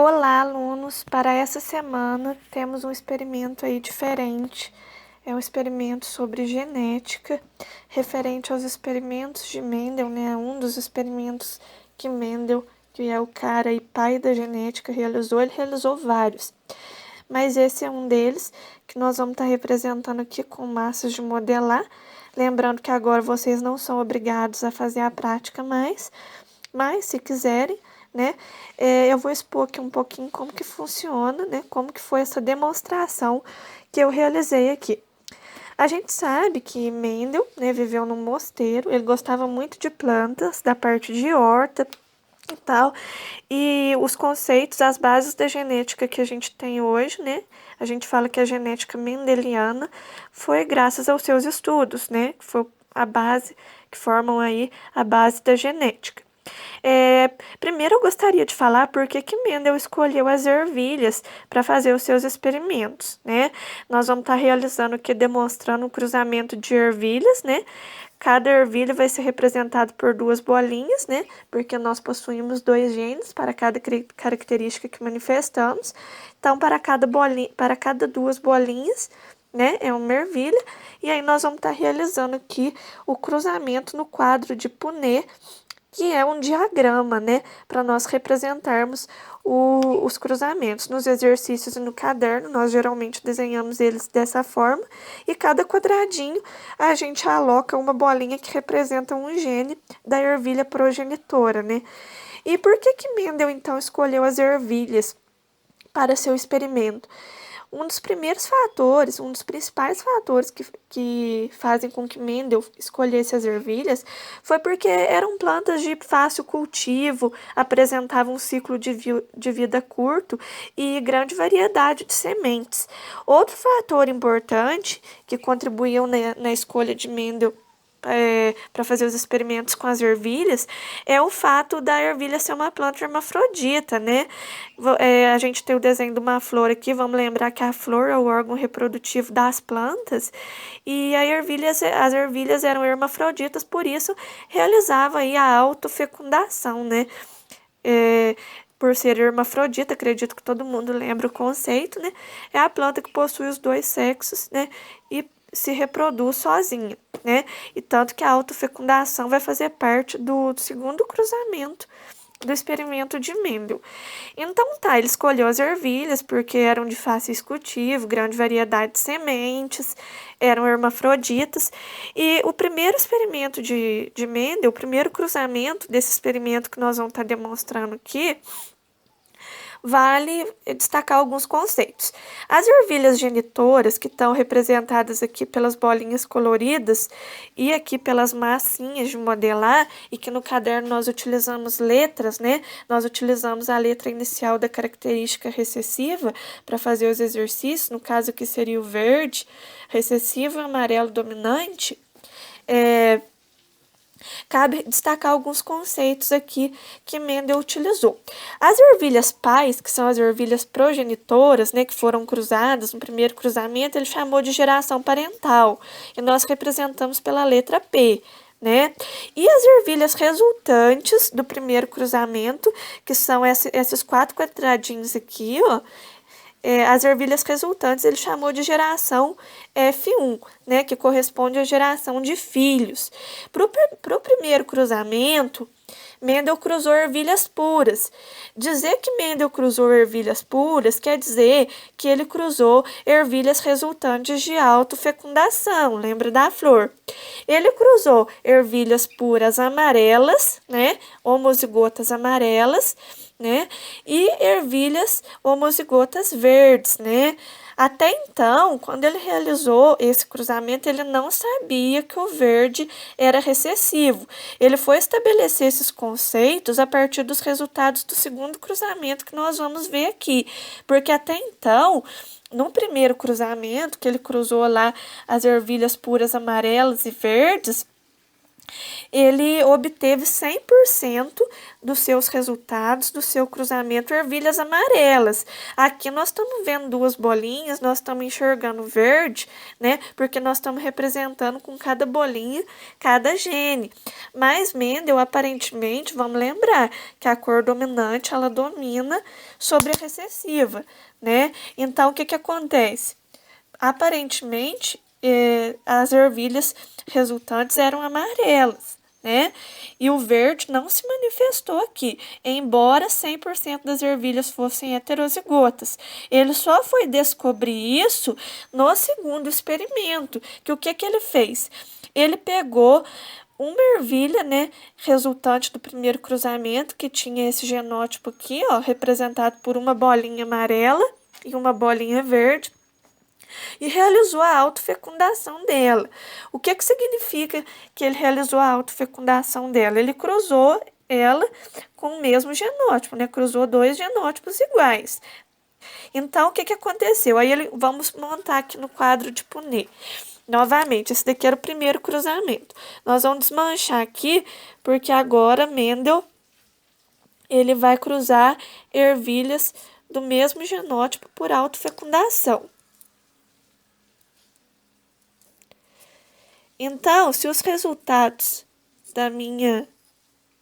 Olá, alunos! Para essa semana temos um experimento aí diferente. É um experimento sobre genética, referente aos experimentos de Mendel, né? Um dos experimentos que Mendel, que é o cara e pai da genética, realizou. Ele realizou vários, mas esse é um deles que nós vamos estar representando aqui com massas de modelar. Lembrando que agora vocês não são obrigados a fazer a prática mais, mas se quiserem, né, eu vou expor aqui um pouquinho como que funciona, né, como que foi essa demonstração que eu realizei aqui. A gente sabe que Mendel, né, viveu num mosteiro, ele gostava muito de plantas, da parte de horta e tal, e os conceitos, as bases da genética que a gente tem hoje, né, a gente fala que a genética mendeliana foi graças aos seus estudos, né, que foi a base, que formam aí a base da genética. Primeiro eu gostaria de falar por que Mendel escolheu as ervilhas para fazer os seus experimentos, né? Nós vamos estar realizando aqui, demonstrando um cruzamento de ervilhas, né? Cada ervilha vai ser representada por duas bolinhas, né? Porque nós possuímos dois genes para cada característica que manifestamos. Então, para cada bolinha, para cada duas bolinhas, né? É uma ervilha. E aí nós vamos estar realizando aqui o cruzamento no quadro de Punnett, que é um diagrama, né, para nós representarmos os cruzamentos. Nos exercícios e no caderno, nós geralmente desenhamos eles dessa forma, e cada quadradinho a gente aloca uma bolinha que representa um gene da ervilha progenitora, né? E por que Mendel, então, escolheu as ervilhas para seu experimento? Um dos primeiros fatores, um dos principais fatores que fazem com que Mendel escolhesse as ervilhas foi porque eram plantas de fácil cultivo, apresentavam um ciclo de vida curto e grande variedade de sementes. Outro fator importante que contribuiu na escolha de Mendel para fazer os experimentos com as ervilhas é o fato da ervilha ser uma planta hermafrodita, né? A gente tem o desenho de uma flor aqui, vamos lembrar que a flor é o órgão reprodutivo das plantas, e as ervilhas eram hermafroditas, por isso realizava aí a autofecundação, né? Por ser hermafrodita, acredito que todo mundo lembra o conceito, né? É a planta que possui os dois sexos, né? E se reproduz sozinha, né? E tanto que a autofecundação vai fazer parte do segundo cruzamento do experimento de Mendel. Então tá, ele escolheu as ervilhas porque eram de fácil cultivo, grande variedade de sementes, eram hermafroditas. E o primeiro experimento de Mendel, o primeiro cruzamento desse experimento que nós vamos estar demonstrando aqui, vale destacar alguns conceitos. As ervilhas genitoras, que estão representadas aqui pelas bolinhas coloridas e aqui pelas massinhas de modelar, e que no caderno nós utilizamos letras, né? Nós utilizamos a letra inicial da característica recessiva para fazer os exercícios, no caso que seria o verde, recessivo e amarelo dominante. Cabe destacar alguns conceitos aqui que Mendel utilizou. As ervilhas pais, que são as ervilhas progenitoras, né, que foram cruzadas no primeiro cruzamento, ele chamou de geração parental, e nós representamos pela letra P, né? E as ervilhas resultantes do primeiro cruzamento, que são esses quatro quadradinhos aqui, ó, as ervilhas resultantes ele chamou de geração F1, né, que corresponde à geração de filhos. Para o primeiro cruzamento, Mendel cruzou ervilhas puras. Dizer que Mendel cruzou ervilhas puras quer dizer que ele cruzou ervilhas resultantes de autofecundação, lembra da flor? Ele cruzou ervilhas puras amarelas, né, homozigotas amarelas, né? E ervilhas homozigotas verdes, né? Até então, quando ele realizou esse cruzamento, ele não sabia que o verde era recessivo. Ele foi estabelecer esses conceitos a partir dos resultados do segundo cruzamento que nós vamos ver aqui. Porque até então, no primeiro cruzamento, que ele cruzou lá as ervilhas puras amarelas e verdes, ele obteve 100% dos seus resultados, do seu cruzamento ervilhas amarelas. Aqui nós estamos vendo duas bolinhas, nós estamos enxergando verde, né? Porque nós estamos representando com cada bolinha, cada gene. Mas Mendel, aparentemente, vamos lembrar que a cor dominante, ela domina sobre a recessiva, né? Então, o que acontece? Aparentemente, as ervilhas resultantes eram amarelas, né? E o verde não se manifestou aqui, embora 100% das ervilhas fossem heterozigotas. Ele só foi descobrir isso no segundo experimento, que o que ele fez? Ele pegou uma ervilha, né, resultante do primeiro cruzamento, que tinha esse genótipo aqui, ó, representado por uma bolinha amarela e uma bolinha verde, e realizou a autofecundação dela. O que significa que ele realizou a autofecundação dela? Ele cruzou ela com o mesmo genótipo, né? Cruzou dois genótipos iguais. Então, o que aconteceu? Aí vamos montar aqui no quadro de Punnett. Novamente, esse daqui era o primeiro cruzamento. Nós vamos desmanchar aqui, porque agora Mendel ele vai cruzar ervilhas do mesmo genótipo por autofecundação. Então, se os resultados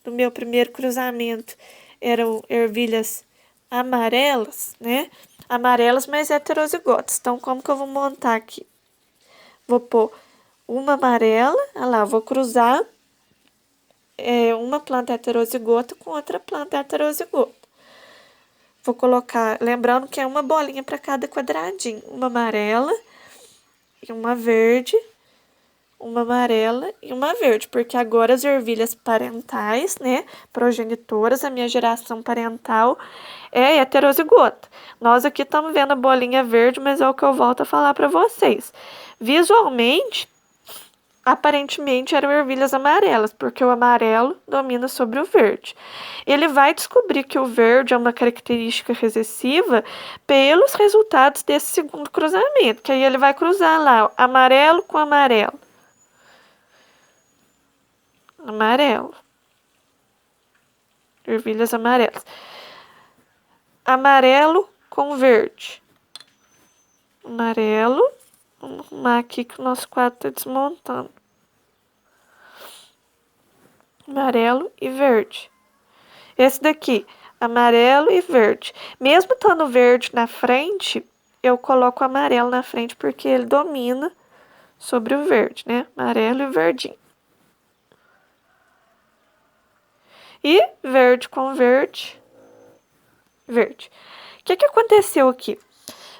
do meu primeiro cruzamento eram ervilhas amarelas, né? Amarelas, mas heterozigotas. Então, como que eu vou montar aqui? Vou pôr uma amarela, olha lá, vou cruzar uma planta heterozigota com outra planta heterozigota. Vou colocar, lembrando que é uma bolinha para cada quadradinho. Uma amarela e uma verde, uma amarela e uma verde, porque agora as ervilhas parentais, né, progenitoras, a minha geração parental é heterozigota. Nós aqui estamos vendo a bolinha verde, mas é o que eu volto a falar para vocês. Visualmente, aparentemente eram ervilhas amarelas, porque o amarelo domina sobre o verde. Ele vai descobrir que o verde é uma característica recessiva pelos resultados desse segundo cruzamento, que aí ele vai cruzar lá amarelo com amarelo. Amarelo. Ervilhas amarelas. Amarelo com verde. Amarelo. Vamos arrumar aqui que o nosso quadro está desmontando. Amarelo e verde. Esse daqui, amarelo e verde. Mesmo estando verde na frente, eu coloco amarelo na frente porque ele domina sobre o verde, né? Amarelo e verdinho. E verde com verde, verde. O que aconteceu aqui?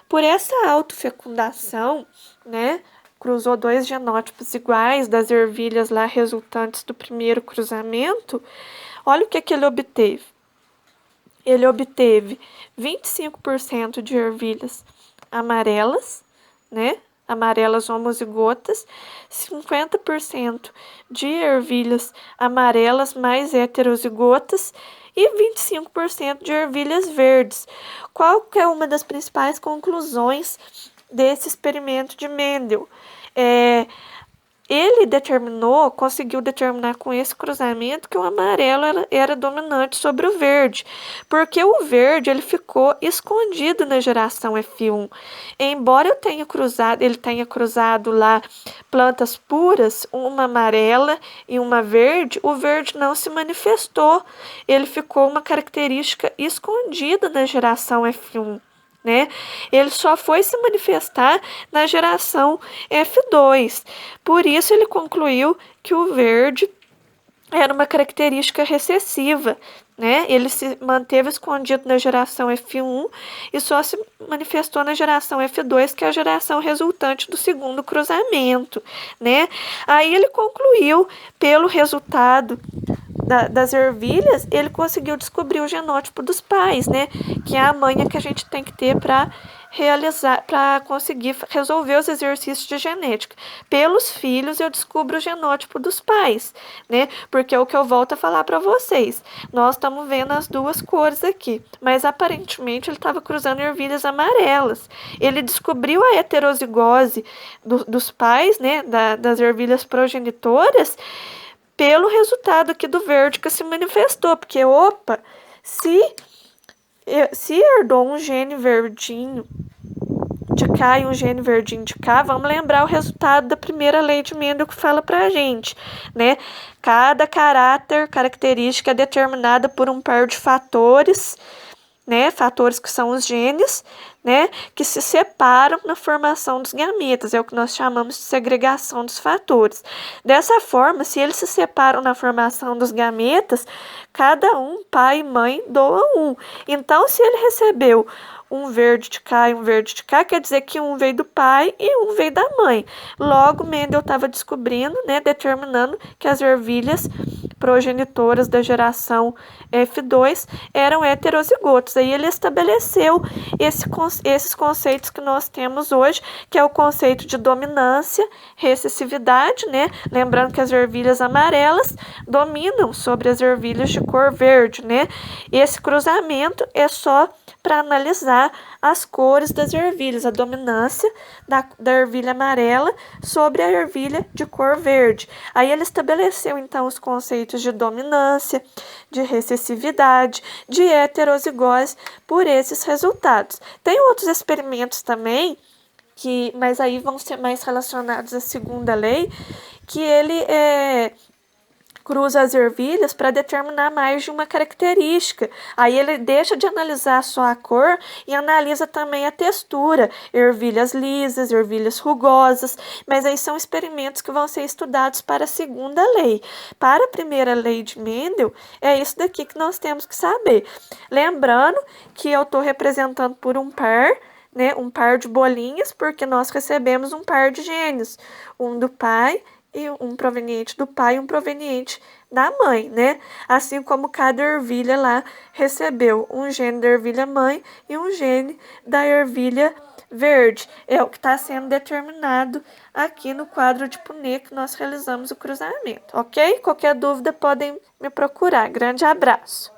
Por essa autofecundação, né, cruzou dois genótipos iguais das ervilhas lá resultantes do primeiro cruzamento. Olha o que ele obteve. Ele obteve 25% de ervilhas amarelas, né, amarelas homozigotas, 50% de ervilhas amarelas mais heterozigotas e 25% de ervilhas verdes. Qual que é uma das principais conclusões desse experimento de Mendel? Ele conseguiu determinar com esse cruzamento que o amarelo era dominante sobre o verde, porque o verde ele ficou escondido na geração F1. Embora ele tenha cruzado lá plantas puras, uma amarela e uma verde, o verde não se manifestou. Ele ficou uma característica escondida na geração F1. Né? Ele só foi se manifestar na geração F2. Por isso, ele concluiu que o verde era uma característica recessiva. Né? Ele se manteve escondido na geração F1 e só se manifestou na geração F2, que é a geração resultante do segundo cruzamento. Né? Aí ele concluiu, pelo resultado das ervilhas, ele conseguiu descobrir o genótipo dos pais, né? Que é a manha que a gente tem que ter para conseguir resolver os exercícios de genética. Pelos filhos, eu descubro o genótipo dos pais, né? Porque é o que eu volto a falar para vocês. Nós estamos vendo as duas cores aqui, mas aparentemente ele estava cruzando ervilhas amarelas. Ele descobriu a heterozigose dos pais, né? Das ervilhas progenitoras, pelo resultado aqui do verde que se manifestou, porque, opa, se herdou um gene verdinho de cá e um gene verdinho de cá, vamos lembrar o resultado da primeira lei de Mendel que fala pra gente, né? Cada característica é determinada por um par de fatores, né? Fatores que são os genes, né? Que se separam na formação dos gametas, é o que nós chamamos de segregação dos fatores. Dessa forma, se eles se separam na formação dos gametas, cada um, pai e mãe, doa um. Então, se ele recebeu um verde de cá e um verde de cá, quer dizer que um veio do pai e um veio da mãe. Logo, Mendel estava descobrindo, né, determinando que as ervilhas progenitoras da geração F2 eram heterozigotos. Aí ele estabeleceu esses conceitos que nós temos hoje, que é o conceito de dominância, recessividade, né? Lembrando que as ervilhas amarelas dominam sobre as ervilhas de cor verde, né? Esse cruzamento é só para analisar as cores das ervilhas, a dominância da ervilha amarela sobre a ervilha de cor verde. Aí ele estabeleceu, então, os conceitos de dominância, de recessividade, de heterozigose por esses resultados. Tem outros experimentos também, mas aí vão ser mais relacionados à segunda lei, que ele cruza as ervilhas para determinar mais de uma característica. Aí ele deixa de analisar só a cor e analisa também a textura, ervilhas lisas, ervilhas rugosas, mas aí são experimentos que vão ser estudados para a segunda lei. Para a primeira lei de Mendel, é isso daqui que nós temos que saber. Lembrando que eu estou representando por um par, né, um par de bolinhas, porque nós recebemos um par de genes, um do pai e um proveniente do pai e um proveniente da mãe, né? Assim como cada ervilha lá recebeu um gene da ervilha mãe e um gene da ervilha verde. É o que está sendo determinado aqui no quadro de Punnett que nós realizamos o cruzamento, ok? Qualquer dúvida podem me procurar. Grande abraço!